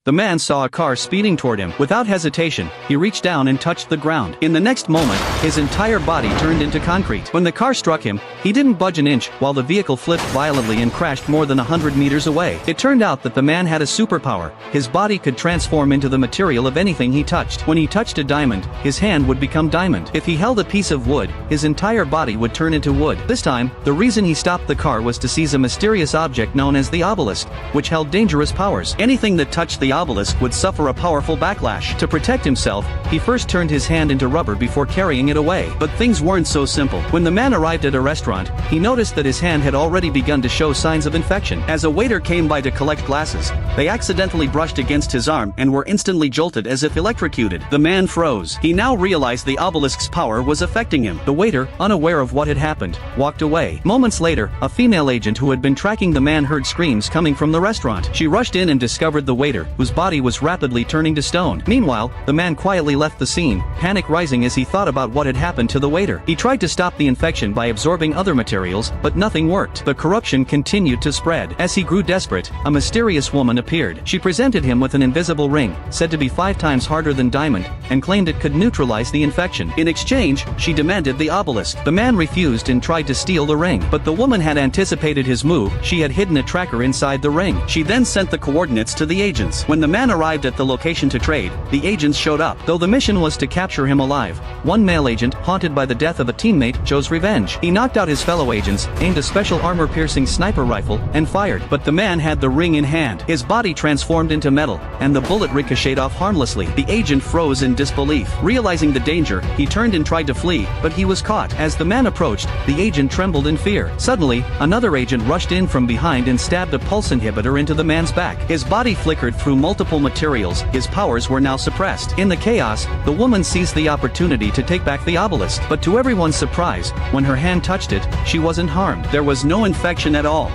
the man saw a car speeding toward him. Without hesitation, he reached down and touched the ground. In the next moment, his entire body turned into concrete. When the car struck him, he didn't budge an inch while the vehicle flipped violently and crashed more than 100 meters away. It turned out that the man had a superpower. His body could transform into the material of anything he touched. When he touched a diamond, his hand would become diamond. If he held a piece of wood, his entire body would turn into wood. This time, the reason he stopped the car was to seize a mysterious object known as the obelisk, which held dangerous powers. Anything that touched the obelisk would suffer a powerful backlash. To protect himself, he first turned his hand into rubber before carrying it away. But things weren't so simple. When the man arrived at a restaurant, he noticed that his hand had already begun to show signs of infection. As a waiter came by to collect glasses, they accidentally brushed against his arm and were instantly jolted as if electrocuted. The man froze. He now realized the obelisk's power was affecting him. The waiter, unaware of what had happened, walked away. Moments later, a female agent who had been tracking the man heard screams coming from the restaurant. She rushed in and discovered the waiter, whose body was rapidly turning to stone. Meanwhile, the man quietly left the scene, panic rising as he thought about what had happened to the waiter. He tried to stop the infection by absorbing other materials, but nothing worked. The corruption continued to spread. As he grew desperate, a mysterious woman appeared. She presented him with an invisible ring, said to be 5 times harder than diamond, and claimed it could neutralize the infection. In exchange, she demanded the obelisk. The man refused and tried to steal the ring, but the woman had anticipated his move. She had hidden a tracker inside the ring. She then sent the coordinates to the agents. When the man arrived at the location to trade, the agents showed up. Though the mission was to capture him alive, one male agent, haunted by the death of a teammate, chose revenge. He knocked out his fellow agents, aimed a special armor-piercing sniper rifle, and fired. But the man had the ring in hand. His body transformed into metal, and the bullet ricocheted off harmlessly. The agent froze in disbelief. Realizing the danger, he turned and tried to flee, but he was caught. As the man approached, the agent trembled in fear. Suddenly, another agent rushed in from behind and stabbed a pulse inhibitor into the man's back. His body flickered through multiple materials. His powers were now suppressed. In the chaos, the woman seized the opportunity to take back the obelisk. But to everyone's surprise, when her hand touched it, she wasn't harmed. There was no infection at all.